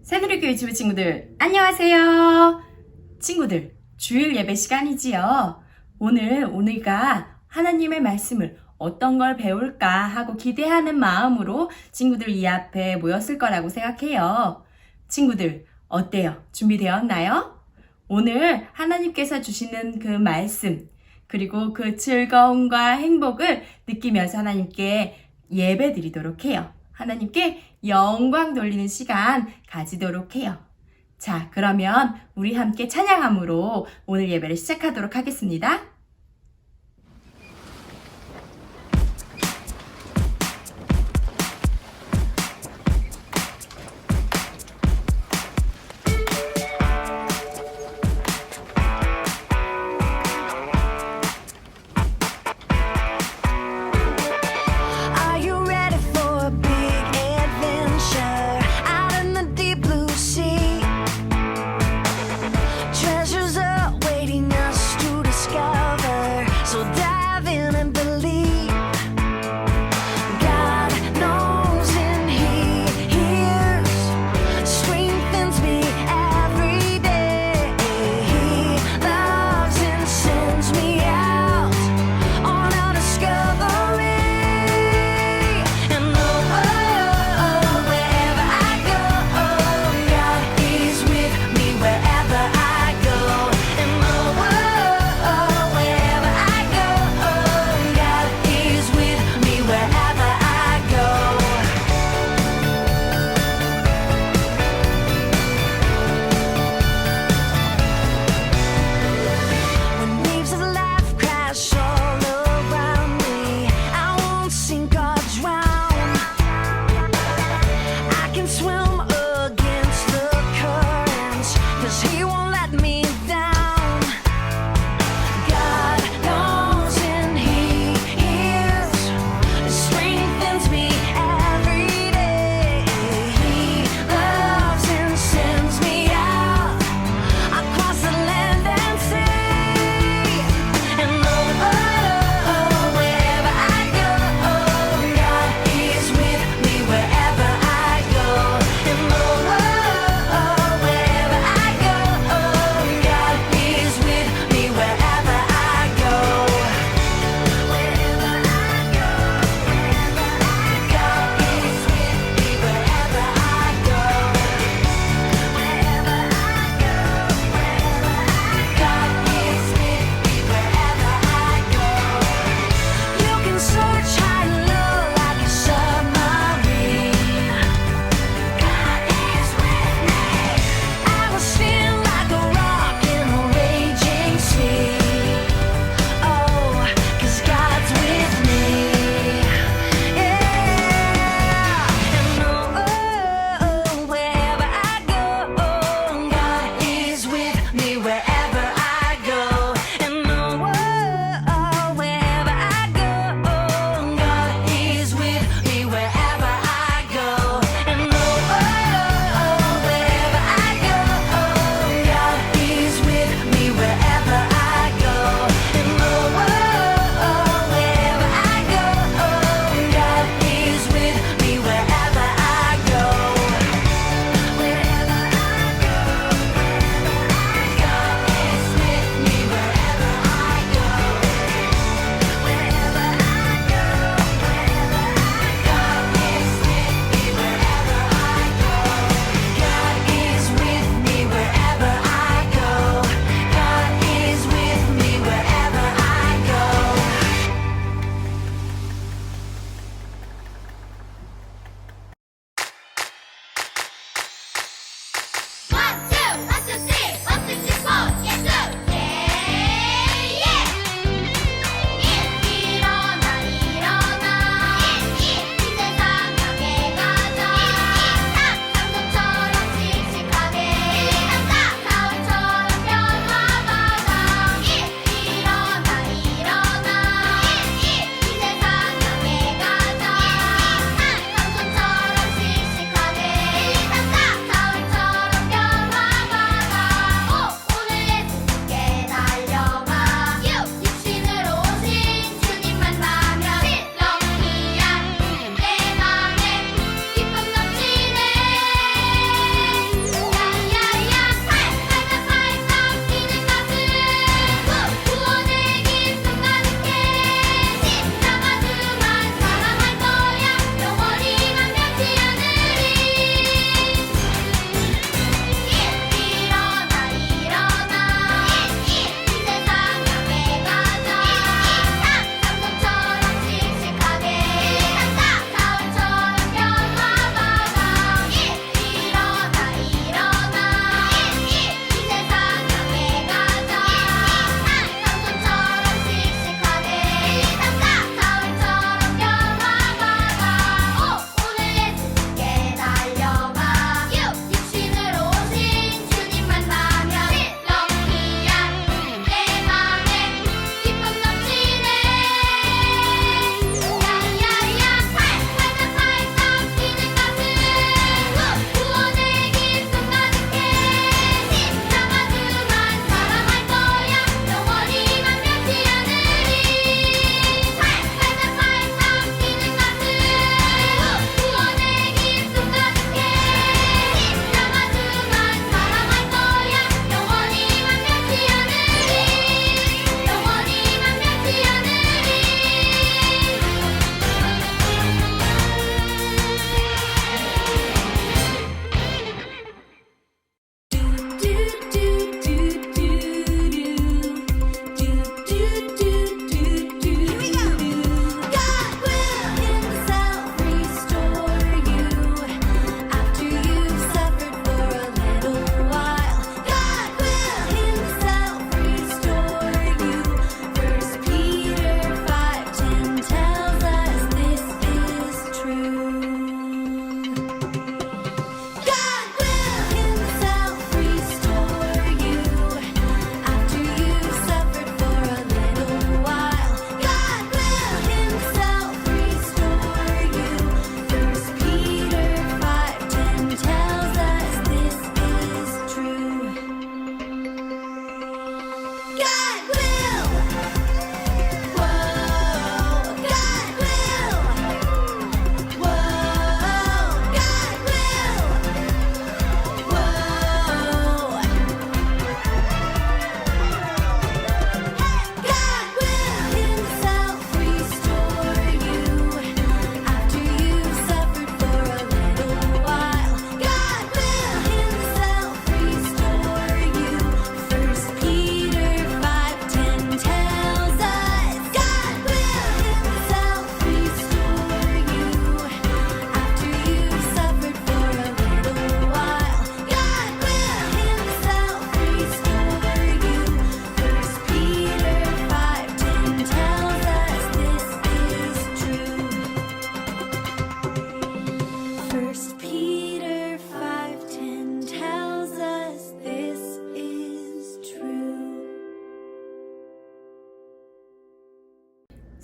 새누리교회 주부 친구들 안녕하세요. 친구들, 주일 예배 시간이지요. 오늘 우리가 하나님의 말씀을 어떤 걸 배울까 하고 기대하는 마음으로 친구들 이 앞에 모였을 거라고 생각해요. 친구들 어때요? 준비되었나요? 오늘 하나님께서 주시는 그 말씀 그리고 그 즐거움과 행복을 느끼면서 하나님께 예배 드리도록 해요. 하나님께 영광 돌리는 시간 가지도록 해요. 자, 그러면 우리 함께 찬양함으로 오늘 예배를 시작하도록 하겠습니다. Treasures are waiting us to discover.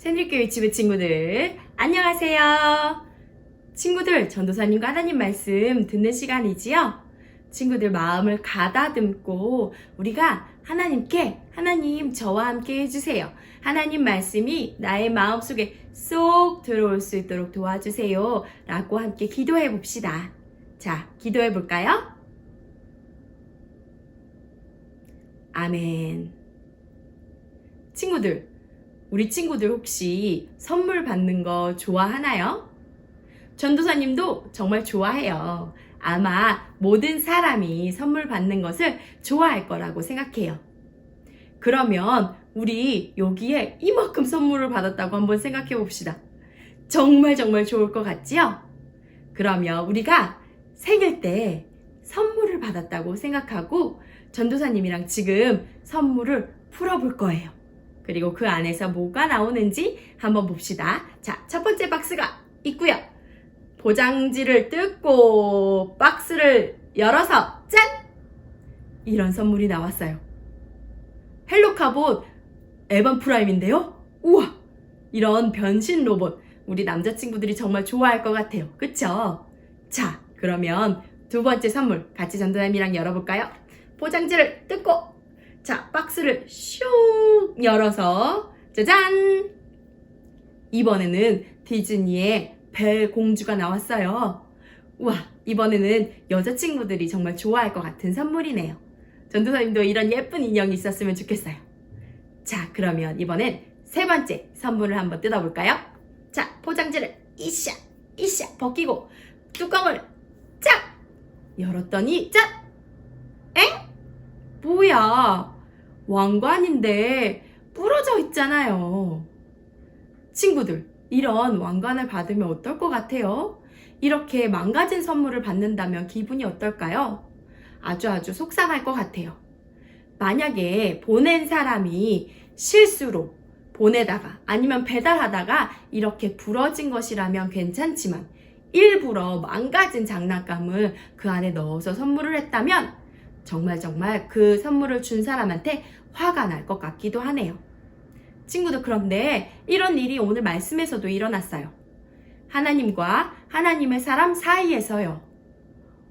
샌드위치 유치부 친구들, 안녕하세요. 친구들, 전도사님과 하나님 말씀 듣는 시간이지요? 친구들 마음을 가다듬고 우리가 하나님께 하나님 저와 함께 해주세요. 하나님 말씀이 나의 마음속에 쏙 들어올 수 있도록 도와주세요. 라고 함께 기도해 봅시다. 자, 기도해 볼까요? 아멘. 친구들, 우리 친구들 혹시 선물 받는 거 좋아하나요? 전도사님도 정말 좋아해요. 아마 모든 사람이 선물 받는 것을 좋아할 거라고 생각해요. 그러면 우리 여기에 이만큼 선물을 받았다고 한번 생각해 봅시다. 정말 좋을 것 같지요? 그러면 우리가 생일 때 선물을 받았다고 생각하고 전도사님이랑 지금 선물을 풀어볼 거예요. 그리고 그 안에서 뭐가 나오는지 한번 봅시다. 자, 첫 번째 박스가 있고요. 포장지를 뜯고 박스를 열어서 짠! 이런 선물이 나왔어요. 헬로카봇 에반 프라임인데요. 우와! 이런 변신 로봇 우리 남자친구들이 정말 좋아할 것 같아요. 그쵸? 자, 그러면 두 번째 선물 같이 전도사님이랑 열어볼까요? 포장지를 뜯고 자, 박스를 슉 열어서 짜잔! 이번에는 디즈니의 벨 공주가 나왔어요. 우와, 이번에는 여자친구들이 정말 좋아할 것 같은 선물이네요. 전도사님도 이런 예쁜 인형이 있었으면 좋겠어요. 자, 그러면 이번엔 세 번째 선물을 한번 뜯어볼까요? 자, 포장지를 이샤 벗기고 뚜껑을 짝! 열었더니 짠! 엥? 뭐야? 왕관인데 부러져 있잖아요. 친구들, 이런 왕관을 받으면 어떨 것 같아요? 이렇게 망가진 선물을 받는다면 기분이 어떨까요? 아주 속상할 것 같아요. 만약에 보낸 사람이 실수로 보내다가 아니면 배달하다가 이렇게 부러진 것이라면 괜찮지만 일부러 망가진 장난감을 그 안에 넣어서 선물을 했다면 정말 그 선물을 준 사람한테 화가 날 것 같기도 하네요. 친구들, 그런데 이런 일이 오늘 말씀에서도 일어났어요. 하나님과 하나님의 사람 사이에서요.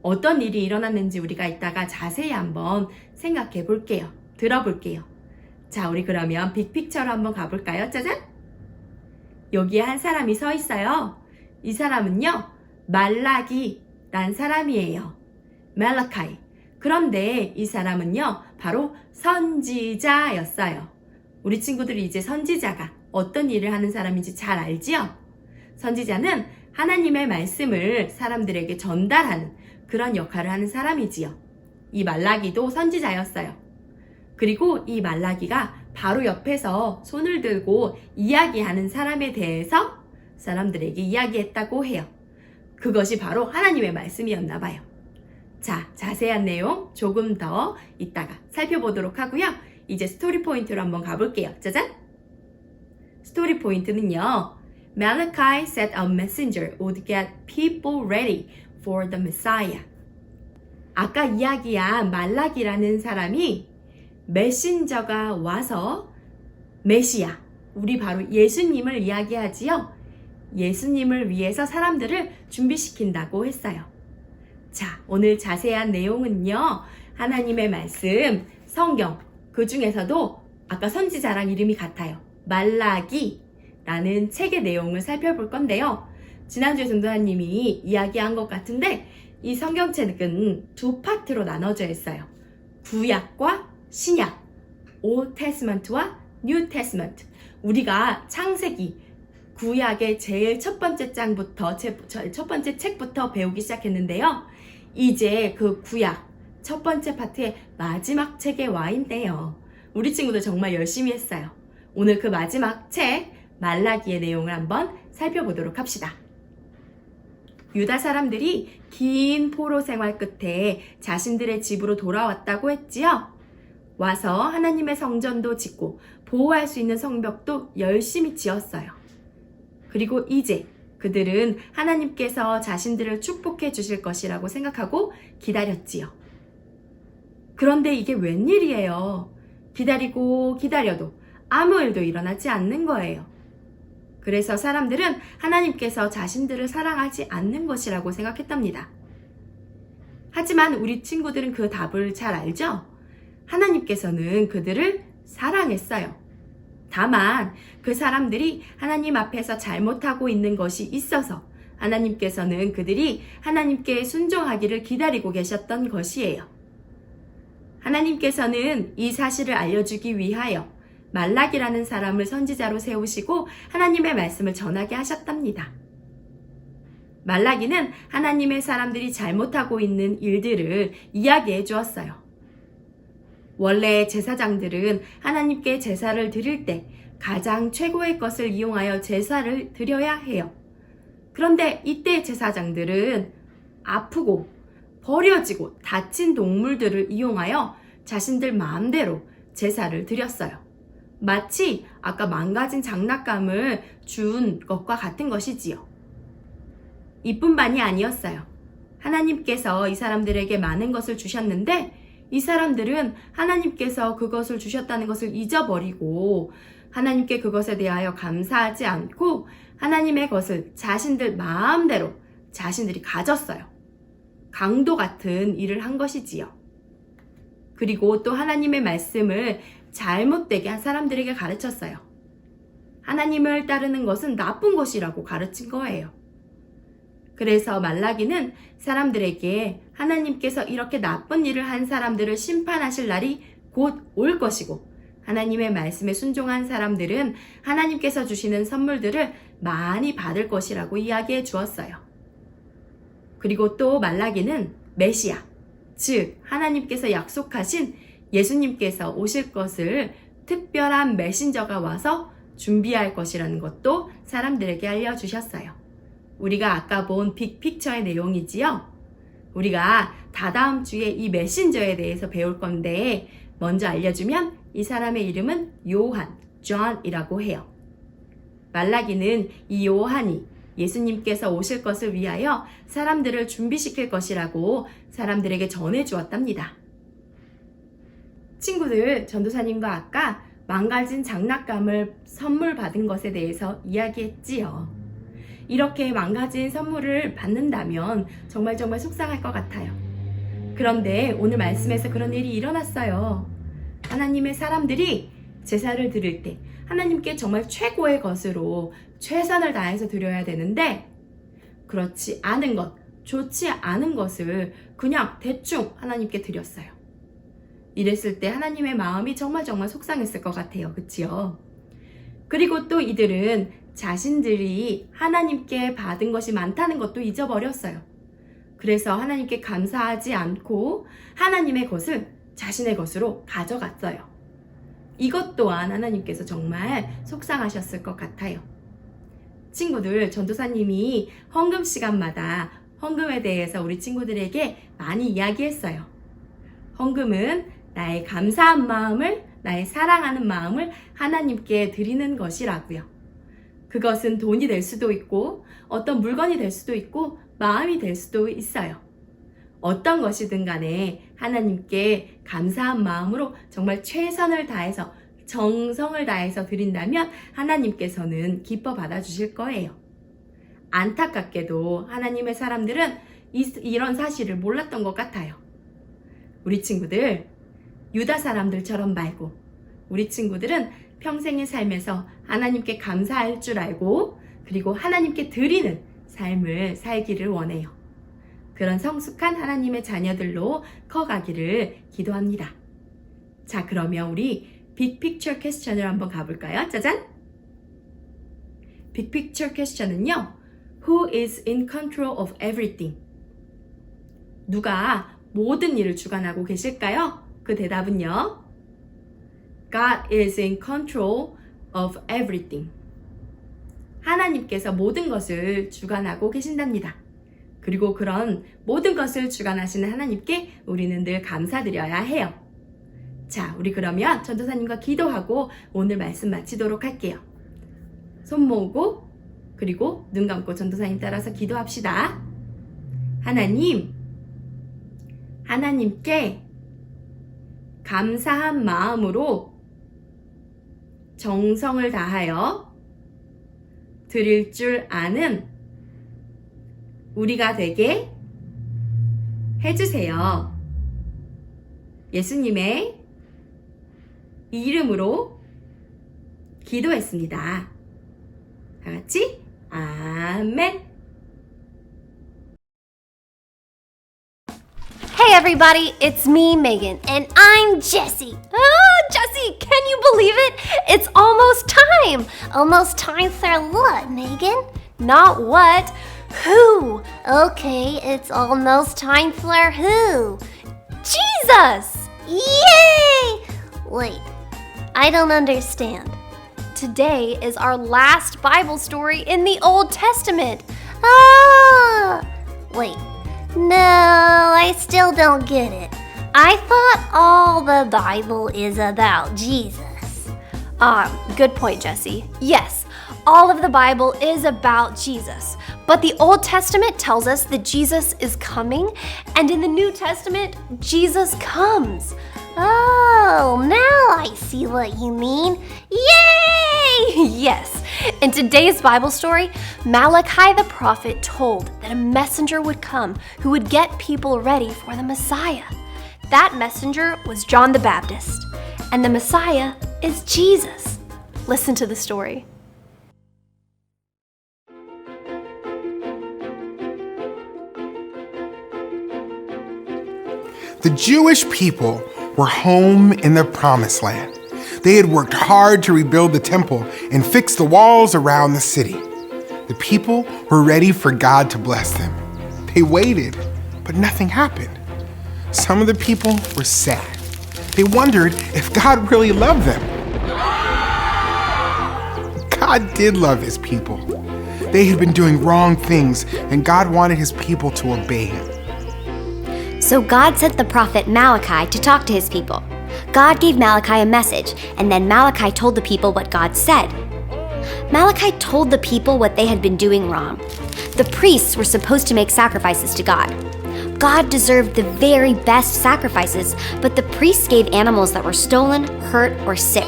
어떤 일이 일어났는지 우리가 이따가 자세히 한번 생각해 볼게요. 들어볼게요. 자, 우리 그러면 빅픽처로 한번 가볼까요? 짜잔! 여기에 한 사람이 서 있어요. 이 사람은요, 말라기란 사람이에요. 말라카이. 그런데 이 사람은요, 바로 선지자였어요. 우리 친구들이 이제 선지자가 어떤 일을 하는 사람인지 잘 알지요? 선지자는 하나님의 말씀을 사람들에게 전달하는 그런 역할을 하는 사람이지요. 이 말라기도 선지자였어요. 그리고 이 말라기가 바로 옆에서 손을 들고 이야기하는 사람에 대해서 사람들에게 이야기했다고 해요. 그것이 바로 하나님의 말씀이었나 봐요. 자, 자세한 내용 조금 더 이따가 살펴보도록 하고요. 이제 스토리 포인트로 한번 가볼게요. 짜잔! 스토리 포인트는요. Malachi said a messenger would get people ready for the Messiah. 아까 이야기한 말라기라는 사람이 메신저가 와서 메시아, 우리 바로 예수님을 이야기하지요. 예수님을 위해서 사람들을 준비시킨다고 했어요. 자, 오늘 자세한 내용은요. 하나님의 말씀, 성경, 그 중에서도 아까 선지자랑 이름이 같아요. 말라기라는 책의 내용을 살펴볼 건데요. 지난주에 전도사님이 이야기한 것 같은데 이 성경책은 두 파트로 나눠져 있어요. 구약과 신약, Old Testament와 New Testament. 우리가 창세기, 구약의 제일 첫 번째 장부터, 첫 번째 책부터 배우기 시작했는데요. 이제 그 구약 첫 번째 파트의 마지막 책에 와 있네요. 우리 친구들 정말 열심히 했어요. 오늘 그 마지막 책 말라기의 내용을 한번 살펴보도록 합시다. 유다 사람들이 긴 포로 생활 끝에 자신들의 집으로 돌아왔다고 했지요. 와서 하나님의 성전도 짓고 보호할 수 있는 성벽도 열심히 지었어요. 그리고 이제 그들은 하나님께서 자신들을 축복해 주실 것이라고 생각하고 기다렸지요. 그런데 이게 웬일이에요? 기다리고 기다려도 아무 일도 일어나지 않는 거예요. 그래서 사람들은 하나님께서 자신들을 사랑하지 않는 것이라고 생각했답니다. 하지만 우리 친구들은 그 답을 잘 알죠? 하나님께서는 그들을 사랑했어요. 다만 그 사람들이 하나님 앞에서 잘못하고 있는 것이 있어서 하나님께서는 그들이 하나님께 순종하기를 기다리고 계셨던 것이에요. 하나님께서는 이 사실을 알려주기 위하여 말락이라는 사람을 선지자로 세우시고 하나님의 말씀을 전하게 하셨답니다. 말라기는 하나님의 사람들이 잘못하고 있는 일들을 이야기해 주었어요. 원래 제사장들은 하나님께 제사를 드릴 때 가장 최고의 것을 이용하여 제사를 드려야 해요. 그런데 이때 제사장들은 아프고 버려지고 다친 동물들을 이용하여 자신들 마음대로 제사를 드렸어요. 마치 아까 망가진 장난감을 준 것과 같은 것이지요. 이뿐만이 아니었어요. 하나님께서 이 사람들에게 많은 것을 주셨는데 이 사람들은 하나님께서 그것을 주셨다는 것을 잊어버리고 하나님께 그것에 대하여 감사하지 않고 하나님의 것을 자신들 마음대로 자신들이 가졌어요. 강도 같은 일을 한 것이지요. 그리고 또 하나님의 말씀을 잘못되게 한 사람들에게 가르쳤어요. 하나님을 따르는 것은 나쁜 것이라고 가르친 거예요. 그래서 말라기는 사람들에게 하나님께서 이렇게 나쁜 일을 한 사람들을 심판하실 날이 곧 올 것이고 하나님의 말씀에 순종한 사람들은 하나님께서 주시는 선물들을 많이 받을 것이라고 이야기해 주었어요. 그리고 또 말라기는 메시아, 즉 하나님께서 약속하신 예수님께서 오실 것을 특별한 메신저가 와서 준비할 것이라는 것도 사람들에게 알려주셨어요. 우리가 아까 본 빅픽처의 내용이지요. 우리가 다다음 주에 이 메신저에 대해서 배울 건데 먼저 알려주면 이 사람의 이름은 요한, 존이라고 해요. 말라기는 이 요한이 예수님께서 오실 것을 위하여 사람들을 준비시킬 것이라고 사람들에게 전해주었답니다. 친구들, 전도사님과 아까 망가진 장난감을 선물 받은 것에 대해서 이야기했지요. 이렇게 망가진 선물을 받는다면 정말 속상할 것 같아요. 그런데 오늘 말씀에서 그런 일이 일어났어요. 하나님의 사람들이 제사를 드릴 때 하나님께 정말 최고의 것으로 최선을 다해서 드려야 되는데 그렇지 않은 것, 좋지 않은 것을 그냥 대충 하나님께 드렸어요. 이랬을 때 하나님의 마음이 정말 속상했을 것 같아요. 그치요? 그리고 또 이들은 자신들이 하나님께 받은 것이 많다는 것도 잊어버렸어요. 그래서 하나님께 감사하지 않고 하나님의 것을 자신의 것으로 가져갔어요. 이것 또한 하나님께서 정말 속상하셨을 것 같아요. 친구들, 전도사님이 헌금 시간마다 헌금에 대해서 우리 친구들에게 많이 이야기했어요. 헌금은 나의 감사한 마음을, 나의 사랑하는 마음을 하나님께 드리는 것이라고요. 그것은 돈이 될 수도 있고 어떤 물건이 될 수도 있고 마음이 될 수도 있어요. 어떤 것이든 간에 하나님께 감사한 마음으로 정말 최선을 다해서 정성을 다해서 드린다면 하나님께서는 기뻐 받아주실 거예요. 안타깝게도 하나님의 사람들은 이런 사실을 몰랐던 것 같아요. 우리 친구들, 유다 사람들처럼 말고 우리 친구들은 평생의 삶에서 하나님께 감사할 줄 알고 그리고 하나님께 드리는 삶을 살기를 원해요. 그런 성숙한 하나님의 자녀들로 커가기를 기도합니다. 자, 그러면 우리 빅픽처 퀘스천을 한번 가볼까요? 짜잔! 빅픽처 퀘스천은요, Who is in control of everything? 누가 모든 일을 주관하고 계실까요? 그 대답은요, God is in control of everything. 하나님께서 모든 것을 주관하고 계신답니다. 그리고 그런 모든 것을 주관하시는 하나님께 우리는 늘 감사드려야 해요. 자, 우리 그러면 전도사님과 기도하고 오늘 말씀 마치도록 할게요. 손 모으고 그리고 눈 감고 전도사님 따라서 기도합시다. 하나님께 감사한 마음으로 정성을 다하여 드릴 줄 아는 우리가 되게 해주세요. 예수님의 이름으로 기도했습니다. 다 같이 아멘. Hey everybody, it's me, Megan, and I'm Jessie. Oh, Jessie, can you believe it? It's almost time. Almost time for what, Megan? Not what, who. Okay, it's almost time for who? Jesus! Yay! Wait, I don't understand. Today is our last Bible story in the Old Testament. Ah! Wait. No, I still don't get it. I thought all the Bible is about Jesus. Good point, Jessie. Yes, all of the Bible is about Jesus. But the Old Testament tells us that Jesus is coming, and in the New Testament, Jesus comes. Oh, now I see what you mean. Yay! Yes. In today's Bible story, Malachi the prophet told that a messenger would come who would get people ready for the Messiah. That messenger was John the Baptist, and the Messiah is Jesus. Listen to the story. The Jewish people were home in the Promised Land. They had worked hard to rebuild the temple and fix the walls around the city. The people were ready for God to bless them. They waited, but nothing happened. Some of the people were sad. They wondered if God really loved them. God did love his people. They had been doing wrong things, and God wanted his people to obey him. So God sent the prophet Malachi to talk to his people. God gave Malachi a message, and then Malachi told the people what God said. Malachi told the people what they had been doing wrong. The priests were supposed to make sacrifices to God. God deserved the very best sacrifices, but the priests gave animals that were stolen, hurt, or sick.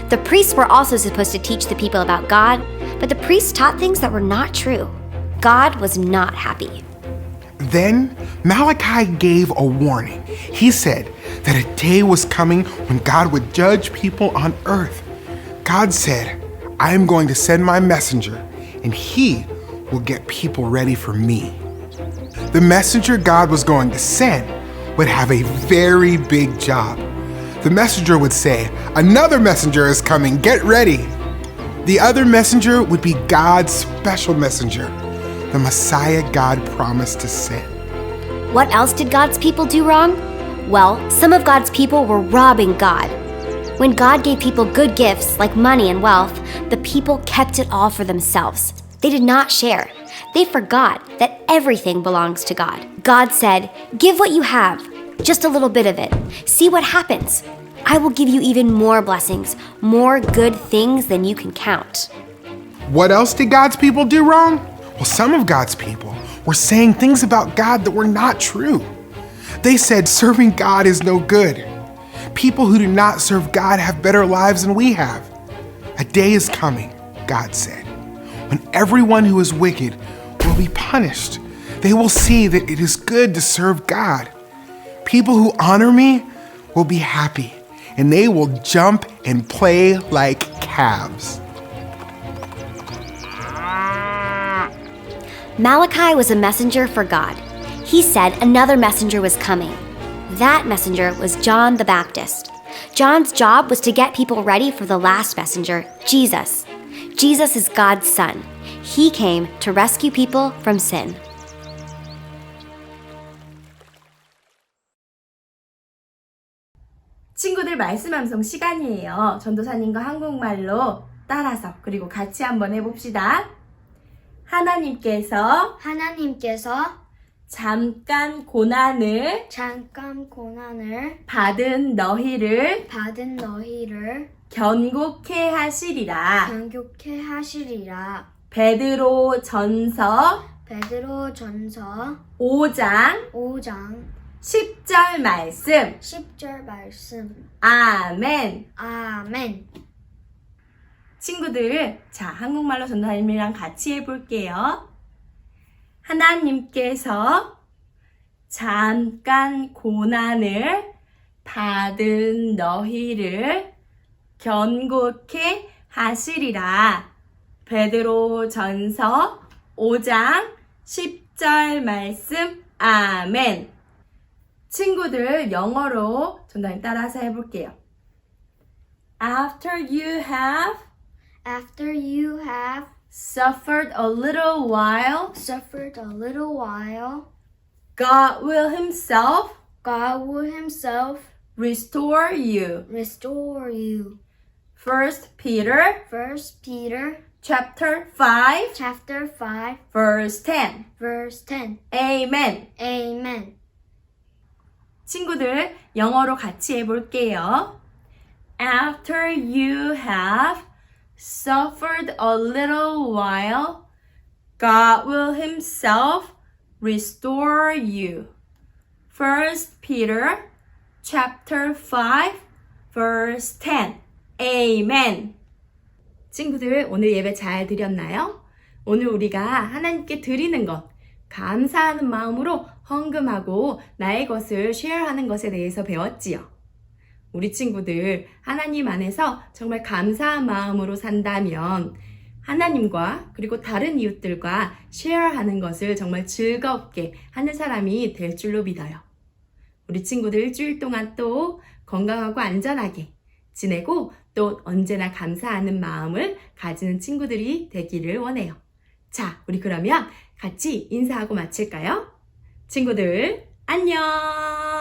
The priests were also supposed to teach the people about God, but the priests taught things that were not true. God was not happy. Then Malachi gave a warning. He said that a day was coming when God would judge people on earth. God said, I am going to send my messenger, and he will get people ready for me. The messenger God was going to send would have a very big job. The messenger would say, another messenger is coming, get ready. The other messenger would be God's special messenger, the Messiah God promised to send. What else did God's people do wrong? Well, some of God's people were robbing God. When God gave people good gifts like money and wealth, the people kept it all for themselves. They did not share. They forgot that everything belongs to God. God said, give what you have, just a little bit of it. See what happens. I will give you even more blessings, more good things than you can count. What else did God's people do wrong? Well, some of God's people were saying things about God that were not true. They said serving God is no good. People who do not serve God have better lives than we have. A day is coming, God said, when everyone who is wicked will be punished. They will see that it is good to serve God. People who honor me will be happy, and they will jump and play like calves. Malachi was a messenger for God. He said another messenger was coming. That messenger was John the Baptist. John's job was to get people ready for the last messenger, Jesus. Jesus is God's son. He came to rescue people from sin. 친구들 말씀 암송 시간이에요. 전도사님과 한국말로 따라서 그리고 같이 한번 해봅시다. 하나님께서 잠깐 고난을 받은 너희를 견고케 하시리라. 베드로 전서 5장 10절 말씀. 아멘. 친구들, 자, 한국말로 전도사님이랑 같이 해볼게요. 하나님께서 잠깐 고난을 받은 너희를 견고케 하시리라. 베드로전서 5장 10절 말씀. 아멘. 친구들, 영어로 전도사님 따라서 해볼게요. After you have suffered a little while, suffered a little while, God will Himself God will Himself restore you. restore you. 1 Peter 1 Peter chapter 5 chapter 5 verse 10. verse 10. Amen. Amen. 친구들, 영어로 같이 해볼게요. After you have suffered a little while, God will Himself restore you. 1 Peter chapter 5 verse 10. Amen. 친구들, 오늘 예배 잘 드렸나요? 오늘 우리가 하나님께 드리는 것, 감사하는 마음으로 헌금하고 나의 것을 쉐어하는 것에 대해서 배웠지요. 우리 친구들, 하나님 안에서 정말 감사한 마음으로 산다면 하나님과 그리고 다른 이웃들과 쉐어하는 것을 정말 즐겁게 하는 사람이 될 줄로 믿어요. 우리 친구들 일주일 동안 또 건강하고 안전하게 지내고 또 언제나 감사하는 마음을 가지는 친구들이 되기를 원해요. 자, 우리 그러면 같이 인사하고 마칠까요? 친구들, 안녕!